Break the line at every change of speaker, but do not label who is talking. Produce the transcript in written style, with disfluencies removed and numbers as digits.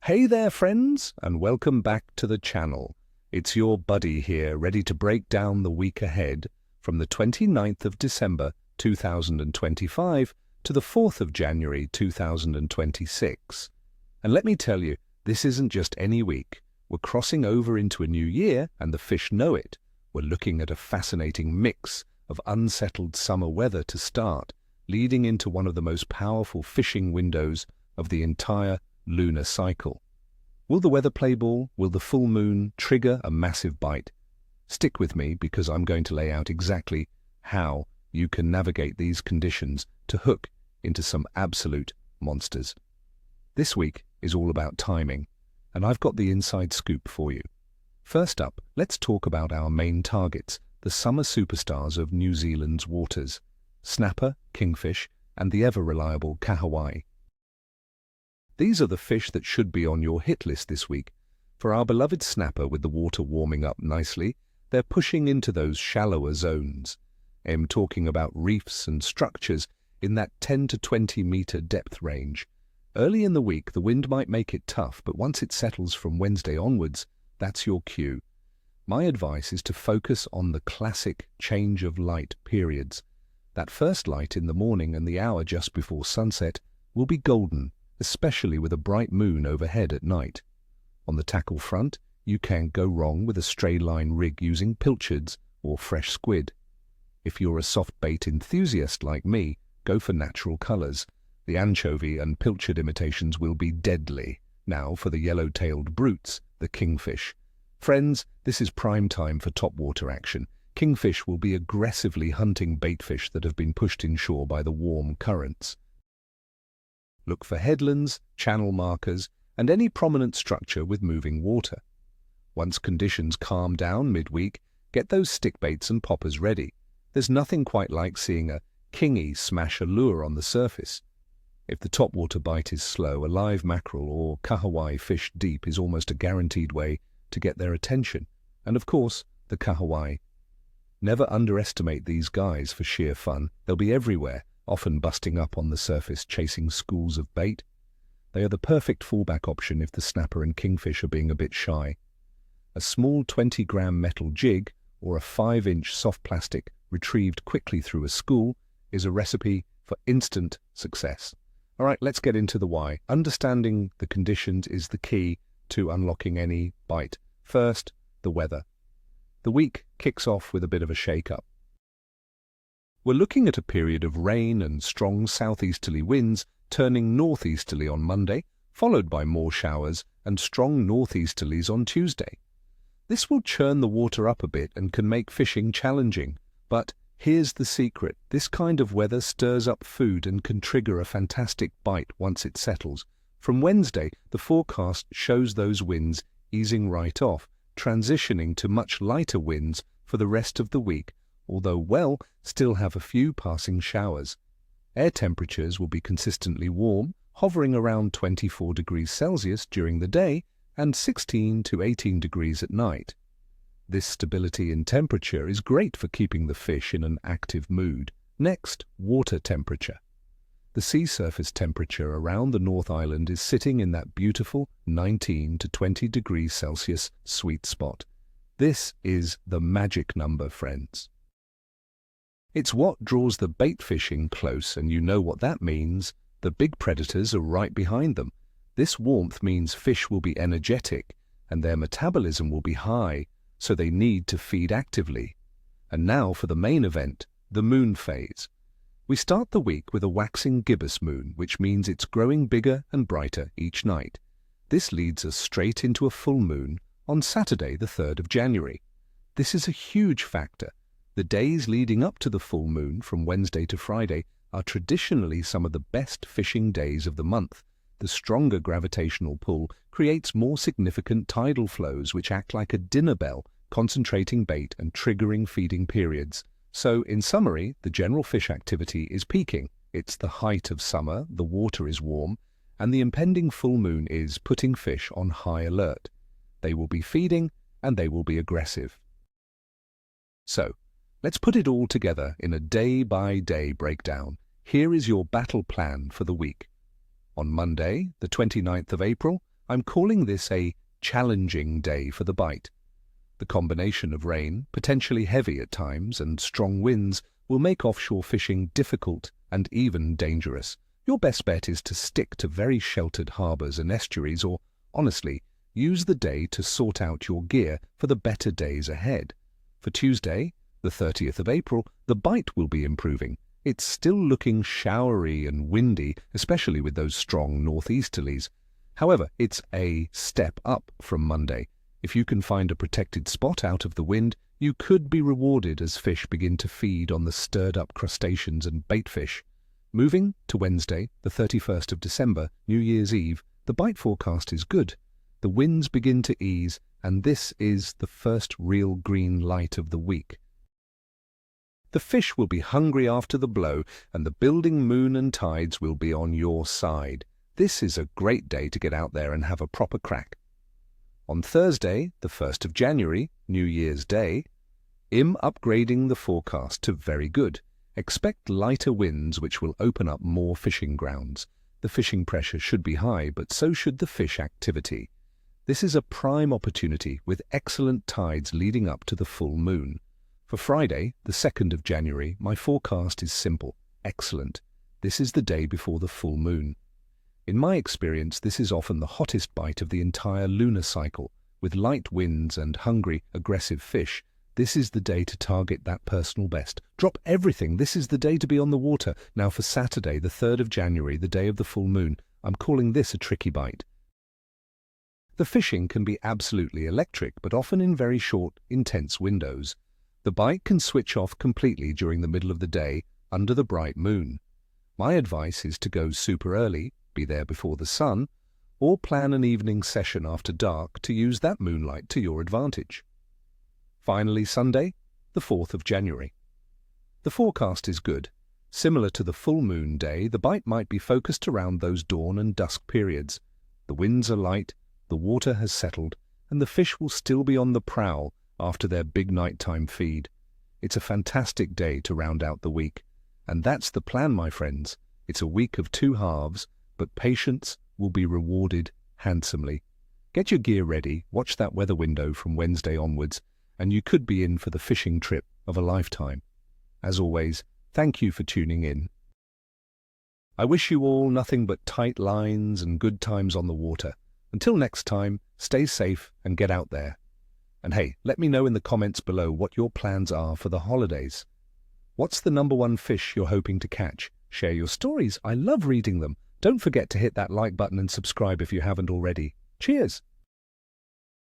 Hey there, friends, and welcome back to the channel. It's your buddy here, ready to break down the week ahead from the 29th of December 2025 to the 4th of January 2026. And let me tell you, this isn't just any week. We're crossing over into a new year, and the fish know it. We're looking at a fascinating mix of unsettled summer weather to start, leading into one of the most powerful fishing windows of the entire lunar cycle. Will the weather play ball? Will the full moon trigger a massive bite? Stick with me because I'm going to lay out exactly how you can navigate these conditions to hook into some absolute monsters. This week is all about timing, and I've got the inside scoop for you. First up, let's talk about our main targets, the summer superstars of New Zealand's waters: snapper, kingfish, and the ever-reliable kahawai. These are the fish that should be on your hit list this week. For our beloved snapper, with the water warming up nicely, they're pushing into those shallower zones. I'm talking about reefs and structures in that 10 to 20 meter depth range. Early in the week, the wind might make it tough, but once it settles from Wednesday onwards, that's your cue. My advice is to focus on the classic change of light periods. That first light in the morning and the hour just before sunset will be golden, especially with a bright moon overhead at night. On the tackle front, you can't go wrong with a stray line rig using pilchards or fresh squid. If you're a soft bait enthusiast like me, go for natural colors. The anchovy and pilchard imitations will be deadly. Now for the yellow-tailed brutes, the kingfish. Friends, this is prime time for topwater action. Kingfish will be aggressively hunting baitfish that have been pushed inshore by the warm currents. Look for headlands, channel markers, and any prominent structure with moving water. Once conditions calm down midweek, get those stick baits and poppers ready. There's nothing quite like seeing a kingy smash a lure on the surface. If the topwater bite is slow, a live mackerel or kahawai fish deep is almost a guaranteed way to get their attention. And of course, the kahawai. Never underestimate these guys for sheer fun. They'll be everywhere, often busting up on the surface chasing schools of bait. They are the perfect fallback option if the snapper and kingfish are being a bit shy. A small 20-gram metal jig or a 5-inch soft plastic retrieved quickly through a school is a recipe for instant success. All right, let's get into the why. Understanding the conditions is the key to unlocking any bite. First, the weather. The week kicks off with a bit of a shake-up. We're looking at a period of rain and strong southeasterly winds turning northeasterly on Monday, followed by more showers and strong northeasterlies on Tuesday. This will churn the water up a bit and can make fishing challenging. But here's the secret. This kind of weather stirs up food and can trigger a fantastic bite once it settles. From Wednesday, the forecast shows those winds easing right off, transitioning to much lighter winds for the rest of the week, although we'll still have a few passing showers. Air temperatures will be consistently warm, hovering around 24 degrees Celsius during the day and 16 to 18 degrees at night. This stability in temperature is great for keeping the fish in an active mood. Next, water temperature. The sea surface temperature around the North Island is sitting in that beautiful 19 to 20 degrees Celsius sweet spot. This is the magic number, friends. It's what draws the bait fishing close, and you know what that means. The big predators are right behind them. This warmth means fish will be energetic and their metabolism will be high, so they need to feed actively. And now for the main event, the moon phase. We start the week with a waxing gibbous moon, which means it's growing bigger and brighter each night. This leads us straight into a full moon on Saturday, the 3rd of January. This is a huge factor. The days leading up to the full moon, from Wednesday to Friday, are traditionally some of the best fishing days of the month. The stronger gravitational pull creates more significant tidal flows which act like a dinner bell, concentrating bait and triggering feeding periods. So, in summary, the general fish activity is peaking. It's the height of summer, the water is warm, and the impending full moon is putting fish on high alert. They will be feeding and they will be aggressive. So, let's put it all together in a day-by-day breakdown. Here is your battle plan for the week. On Monday, the 29th of April, I'm calling this a challenging day for the bite. The combination of rain, potentially heavy at times, and strong winds will make offshore fishing difficult and even dangerous. Your best bet is to stick to very sheltered harbours and estuaries, or, honestly, use the day to sort out your gear for the better days ahead. For Tuesday, the 30th of April, the bite will be improving. It's still looking showery and windy, especially with those strong northeasterlies. However, it's a step up from Monday. If you can find a protected spot out of the wind, you could be rewarded as fish begin to feed on the stirred-up crustaceans and baitfish. Moving to Wednesday, the 31st of December, New Year's Eve, the bite forecast is good. The winds begin to ease, and this is the first real green light of the week. The fish will be hungry after the blow, and the building moon and tides will be on your side. This is a great day to get out there and have a proper crack. On Thursday, the 1st of January, New Year's Day, I'm upgrading the forecast to very good. Expect lighter winds which will open up more fishing grounds. The fishing pressure should be high, but so should the fish activity. This is a prime opportunity with excellent tides leading up to the full moon. For Friday, the 2nd of January, my forecast is simple, excellent. This is the day before the full moon. In my experience, this is often the hottest bite of the entire lunar cycle. With light winds and hungry, aggressive fish, this is the day to target that personal best. Drop everything. This is the day to be on the water. Now for Saturday, the 3rd of January, the day of the full moon, I'm calling this a tricky bite. The fishing can be absolutely electric, but often in very short, intense windows. The bite can switch off completely during the middle of the day under the bright moon. My advice is to go super early, be there before the sun, or plan an evening session after dark to use that moonlight to your advantage. Finally, Sunday, the 4th of January. The forecast is good. Similar to the full moon day, the bite might be focused around those dawn and dusk periods. The winds are light, the water has settled, and the fish will still be on the prowl after their big nighttime feed. It's a fantastic day to round out the week. And that's the plan, my friends. It's a week of two halves, but patience will be rewarded handsomely. Get your gear ready, watch that weather window from Wednesday onwards, and you could be in for the fishing trip of a lifetime. As always, thank you for tuning in. I wish you all nothing but tight lines and good times on the water. Until next time, stay safe and get out there. And hey, let me know in the comments below what your plans are for the holidays. What's the #1 fish you're hoping to catch? Share your stories. I love reading them. Don't forget to hit that like button and subscribe if you haven't already. Cheers!